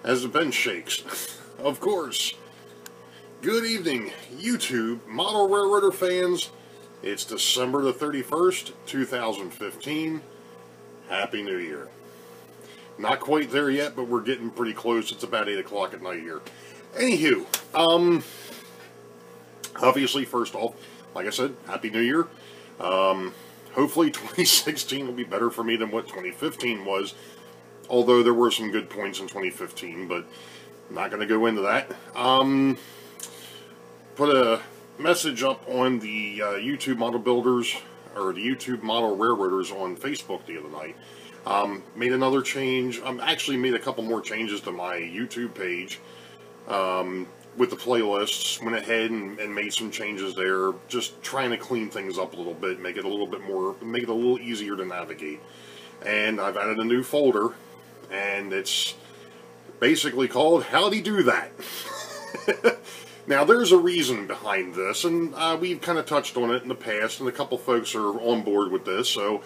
as the bench shakes. Of course. Good evening, YouTube model railroader fans. It's December the 31st, 2015. Happy New Year. Not quite there yet, but we're getting pretty close. It's about 8 o'clock at night here. Anywho, obviously, first off, like I said, Happy New Year. Hopefully 2016 will be better for me than what 2015 was. Although there were some good points in 2015, but I'm not going to go into that. Put a message up on the YouTube model builders, or the YouTube model railroaders on Facebook the other night. Made another change. Actually made a couple more changes to my YouTube page with the playlists. Went ahead and made some changes there, just trying to clean things up a little bit, make it a little bit more, make it a little easier to navigate. And I've added a new folder, and it's basically called Howdy Do That. Now, there's a reason behind this, and we've kind of touched on it in the past, and a couple folks are on board with this, so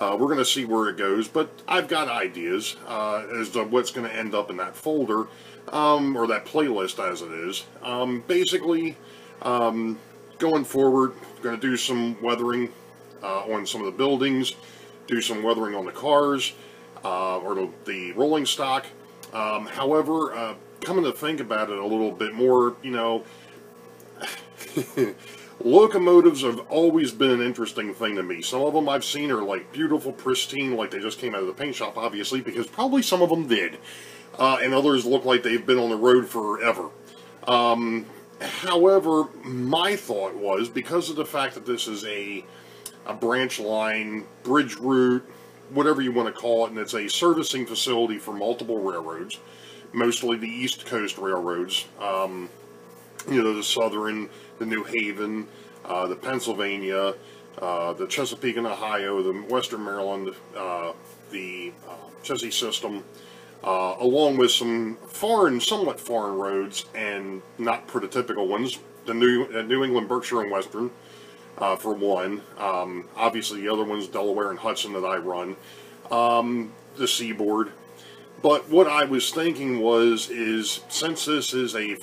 we're going to see where it goes. But I've got ideas as to what's going to end up in that folder, or that playlist as it is. Basically, going forward, going to do some weathering on some of the buildings, do some weathering on the cars, or the rolling stock. However, coming to think about it a little bit more, you know, locomotives have always been an interesting thing to me. Some of them I've seen are like beautiful, pristine, like they just came out of the paint shop, obviously, because probably some of them did. And others look like they've been on the road forever. However, my thought was, because of the fact that this is a branch line, bridge route, whatever you want to call it, and it's a servicing facility for multiple railroads, mostly the East Coast railroads, you know, the Southern, the New Haven, the Pennsylvania, the Chesapeake and Ohio, the Western Maryland, the Chessie system, along with some foreign, somewhat foreign roads, and not prototypical ones, the New England, Berkshire, and Western, for one. Obviously the other ones, Delaware and Hudson, that I run, the Seaboard. But what I was thinking is since this is a,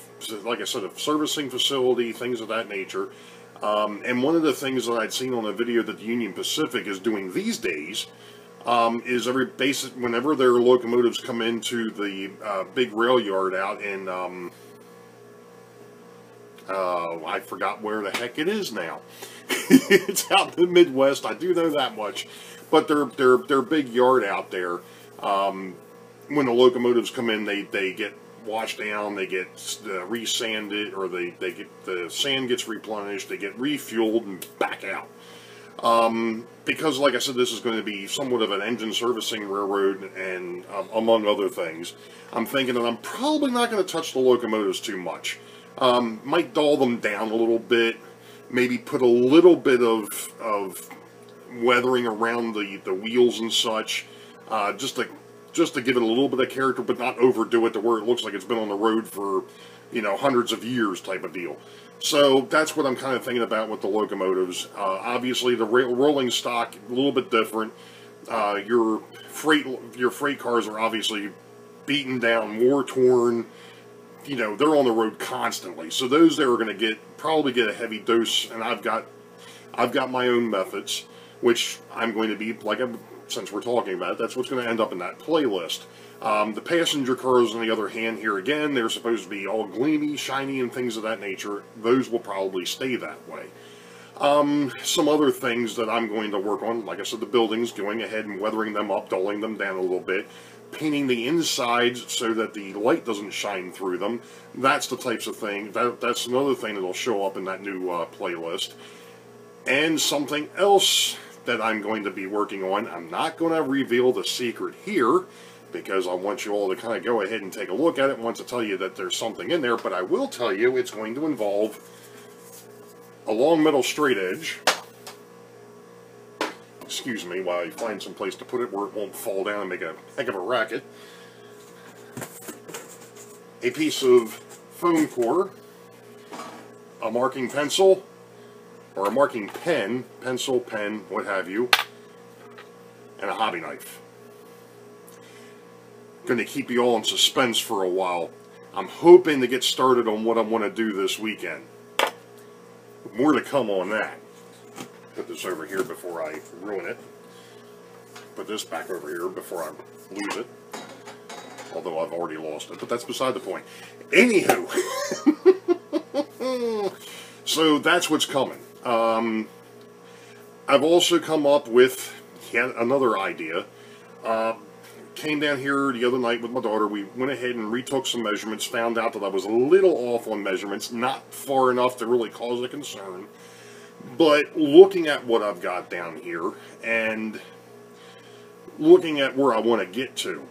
like I said, a servicing facility, things of that nature, and one of the things that I'd seen on a video that the Union Pacific is doing these days, is whenever their locomotives come into the big rail yard out in, I forgot where the heck it is now. It's out in the Midwest, I do know that much. But their big yard out there, when the locomotives come in, they get washed down, they get re-sanded, or the sand gets replenished, they get refueled and back out. Because, like I said, this is going to be somewhat of an engine servicing railroad, and among other things, I'm thinking that I'm probably not going to touch the locomotives too much. Might dull them down a little bit, maybe put a little bit of weathering around the wheels and such, just to give it a little bit of character, but not overdo it to where it looks like it's been on the road for, you know, hundreds of years type of deal. So that's what I'm kind of thinking about with the locomotives. Obviously, the rolling stock, a little bit different. Your freight cars are obviously beaten down, war-torn. You know, they're on the road constantly. So those there are going to probably get a heavy dose, and I've got my own methods, which I'm going to be, since we're talking about it, that's what's going to end up in that playlist. The passenger cars, on the other hand, here again, they're supposed to be all gleamy, shiny, and things of that nature. Those will probably stay that way. Some other things that I'm going to work on, like I said, the buildings, going ahead and weathering them up, dulling them down a little bit, painting the insides so that the light doesn't shine through them. That's the types of thing, that's another thing that'll show up in that new playlist. And something else that I'm going to be working on. I'm not going to reveal the secret here, because I want you all to kind of go ahead and take a look at it. I want to tell you that there's something in there, but I will tell you it's going to involve a long metal straight edge. Excuse me while I find some place to put it where it won't fall down and make a heck of a racket. A piece of foam core, a marking pencil, or a marking pen, pencil, pen, what have you, and a hobby knife. going to keep you all in suspense for a while. I'm hoping to get started on what I want to do this weekend. More to come on that. Put this over here before I ruin it. Put this back over here before I lose it. Although I've already lost it, but that's beside the point. Anywho, so that's what's coming. I've also come up with yet another idea. Came down here the other night with my daughter. We went ahead and retook some measurements, found out that I was a little off on measurements, not far enough to really cause a concern. But looking at what I've got down here and looking at where I want to get to,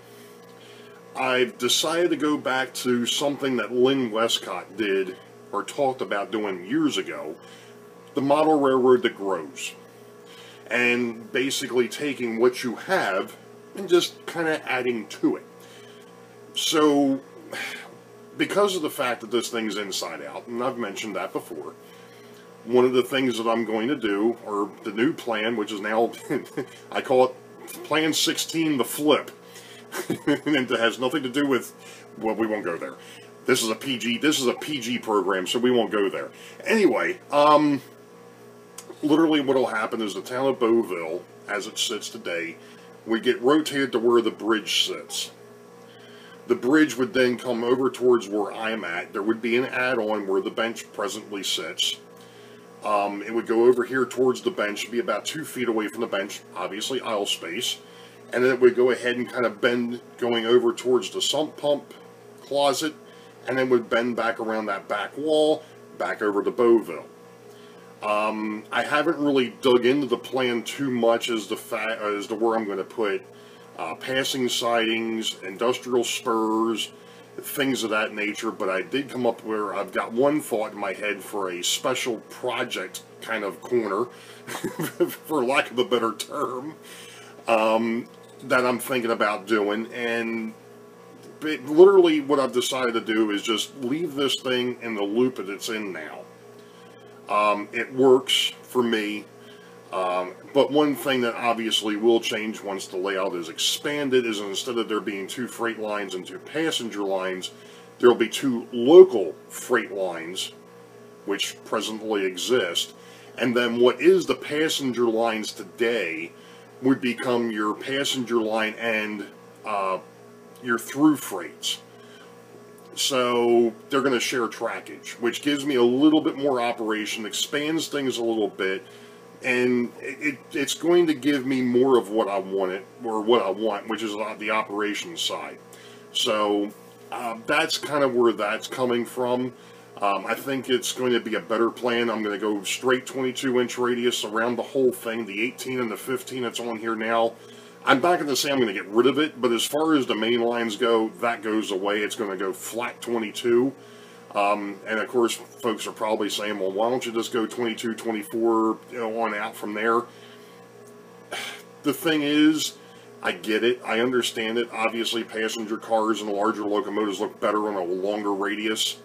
I've decided to go back to something that Lynn Westcott did or talked about doing years ago, the model railroad that grows. And basically taking what you have and just kind of adding to it. So, because of the fact that this thing's inside out, and I've mentioned that before, one of the things that I'm going to do, or the new plan, which is now, I call it Plan 16, the flip. And it has nothing to do with, well, we won't go there. This is a PG program, so we won't go there. Anyway, literally what will happen is the town of Boeville, as it sits today, we get rotated to where the bridge sits. The bridge would then come over towards where I'm at. There would be an add-on where the bench presently sits. It would go over here towards the bench, be about 2 feet away from the bench, obviously aisle space. And then it would go ahead and kind of bend going over towards the sump pump closet, and then would bend back around that back wall, back over to Boeville. I haven't really dug into the plan too much as to where I'm going to put passing sidings, industrial spurs, things of that nature, but I did come up where I've got one thought in my head for a special project kind of corner, for lack of a better term, that I'm thinking about doing. And literally what I've decided to do is just leave this thing in the loop that it's in now. It works for me, but one thing that obviously will change once the layout is expanded is instead of there being 2 freight lines and 2 passenger lines, there will be 2 local freight lines, which presently exist, and then what is the passenger lines today would become your passenger line and your through freights. So they're going to share trackage, which gives me a little bit more operation, expands things a little bit, and it's going to give me more of what I wanted, or what I want, which is the operations side. So that's kind of where that's coming from. I think it's going to be a better plan. I'm going to go straight 22-inch radius around the whole thing. The 18 and the 15 that's on here now, I'm not going to say I'm going to get rid of it, but as far as the main lines go, that goes away. It's going to go flat 22. And of course, folks are probably saying, well, why don't you just go 22, 24, on out from there? The thing is, I get it. I understand it. Obviously, passenger cars and larger locomotives look better on a longer radius.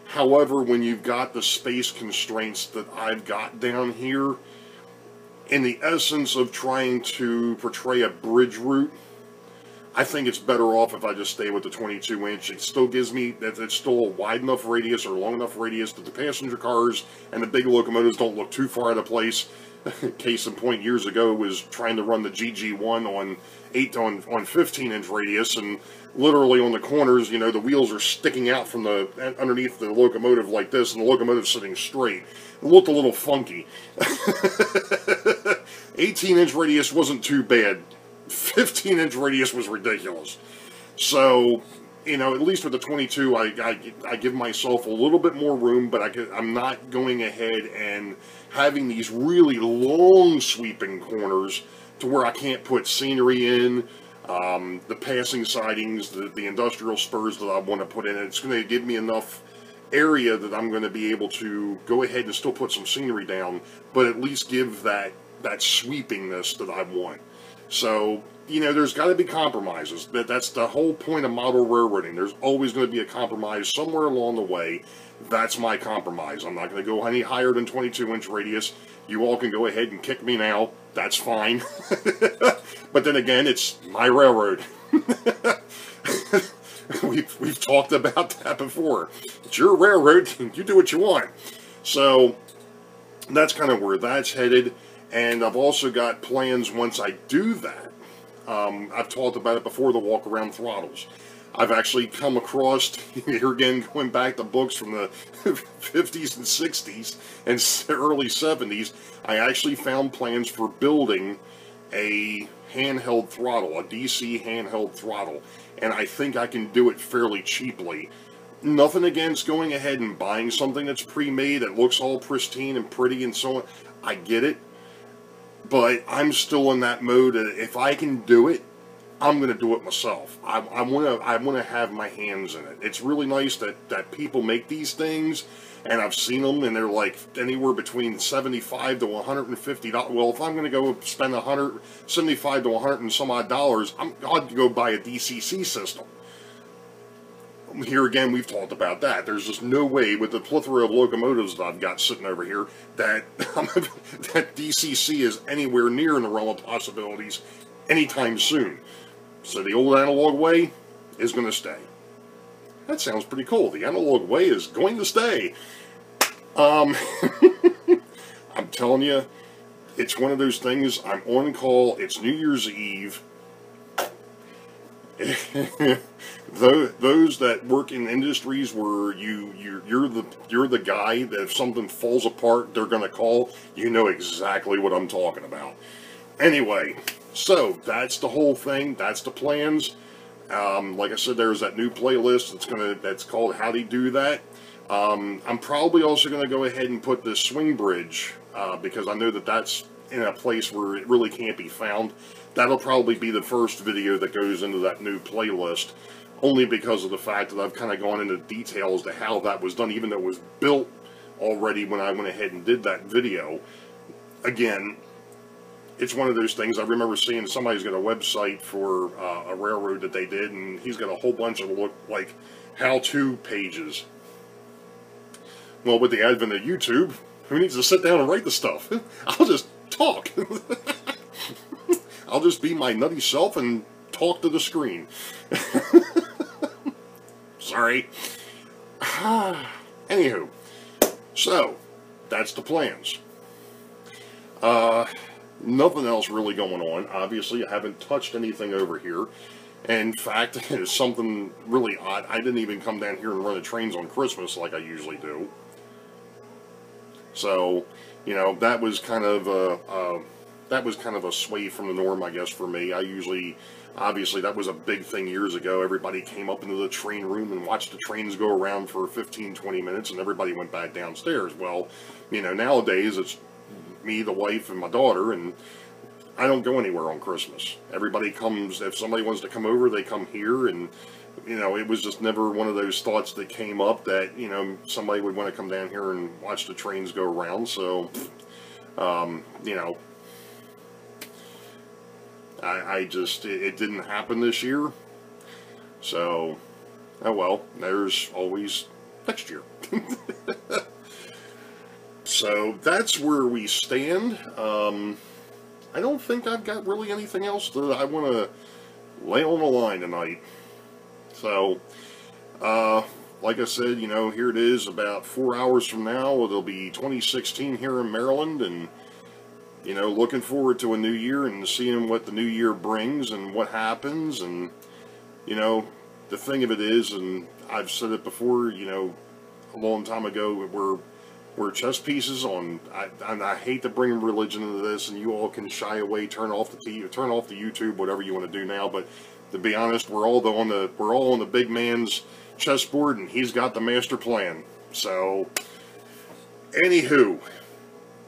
However, when you've got the space constraints that I've got down here, in the essence of trying to portray a bridge route, I think it's better off if I just stay with the 22-inch. It still gives me that it's still a wide enough radius or long enough radius that the passenger cars and the big locomotives don't look too far out of place. Case in point, years ago was trying to run the GG1 on 15-inch radius, and literally on the corners, you know, the wheels are sticking out from the underneath the locomotive like this, and the locomotive's sitting straight. It looked a little funky. 18-inch radius wasn't too bad. 15-inch radius was ridiculous. So, you know, at least with the 22, I give myself a little bit more room, but I'm not going ahead and having these really long sweeping corners to where I can't put scenery in, the passing sidings, the industrial spurs that I want to put in. It's going to give me enough area that I'm going to be able to go ahead and still put some scenery down, but at least give that sweepingness that I want. So, you know, there's got to be compromises. That's the whole point of model railroading. There's always going to be a compromise somewhere along the way. That's my compromise. I'm not going to go any higher than 22-inch radius. You all can go ahead and kick me now. That's fine. But then again, it's my railroad. We've talked about that before. It's your railroad, you do what you want. So that's kind of where that's headed. And I've also got plans once I do that. I've talked about it before, the walk-around throttles. I've actually come across, here again, going back to books from the 50s and 60s and early 70s, I actually found plans for building a handheld throttle, a DC handheld throttle, and I think I can do it fairly cheaply. Nothing against going ahead and buying something that's pre-made that looks all pristine and pretty and so on. I get it, but I'm still in that mode that if I can do it, I'm going to do it myself. I want to have my hands in it. It's really nice that people make these things, and I've seen them, and they're like anywhere between $75 to $150. Well, if I'm going to go spend $75 to $100 and some odd dollars, I'd go buy a DCC system. Here again, we've talked about that. There's just no way, with the plethora of locomotives that I've got sitting over here, that that DCC is anywhere near in the realm of possibilities anytime soon. So the old analog way is going to stay. That sounds pretty cool. The analog way is going to stay. I'm telling you, it's one of those things. I'm on call. It's New Year's Eve. Those that work in industries where you're the guy that if something falls apart, they're going to call. You know exactly what I'm talking about. Anyway. So, that's the whole thing. That's the plans. Like I said, there's that new playlist that's called How Do You Do That. I'm probably also going to go ahead and put the swing bridge, because I know that that's in a place where it really can't be found. That'll probably be the first video that goes into that new playlist, only because of the fact that I've kind of gone into detail as to how that was done, even though it was built already when I went ahead and did that video. Again, it's one of those things. I remember seeing somebody's got a website for a railroad that they did, and he's got a whole bunch of like how-to pages. Well, with the advent of YouTube, who needs to sit down and write the stuff? I'll just talk. I'll just be my nutty self and talk to the screen. Sorry. Anywho, so that's the plans. Nothing else really going on. Obviously, I haven't touched anything over here. In fact, it's something really odd. I didn't even come down here and run the trains on Christmas like I usually do. So, you know, that was kind of a sway from the norm, I guess, for me. I usually, obviously, that was a big thing years ago. Everybody came up into the train room and watched the trains go around for 15-20 minutes, and everybody went back downstairs. Well, you know, nowadays it's me, the wife, and my daughter, and I don't go anywhere on Christmas. Everybody comes, if somebody wants to come over, they come here, and, you know, it was just never one of those thoughts that came up that, you know, somebody would want to come down here and watch the trains go around, so, you know, I just, it didn't happen this year, so, oh well, there's always next year. So that's where we stand. I don't think I've got really anything else that I want to lay on the line tonight. So, like I said, you know, here it is about 4 hours from now. It'll be 2016 here in Maryland, and, you know, looking forward to a new year and seeing what the new year brings and what happens. And, you know, the thing of it is, and I've said it before, you know, a long time ago, we're chess pieces on. I hate to bring religion into this, and you all can shy away, turn off the TV, turn off the YouTube, whatever you want to do now. But to be honest, we're all on the big man's chessboard, and he's got the master plan. So, anywho,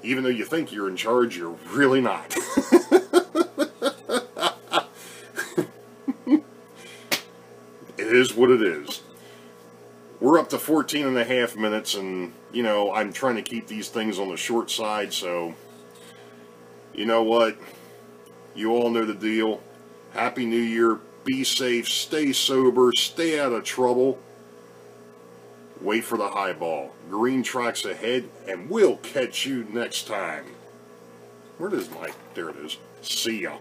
even though you think you're in charge, you're really not. It is what it is. We're up to 14.5 minutes, and, you know, I'm trying to keep these things on the short side, so, you know what? You all know the deal. Happy New Year. Be safe. Stay sober. Stay out of trouble. Wait for the high ball. Green tracks ahead, and we'll catch you next time. Where is my... There it is. See ya.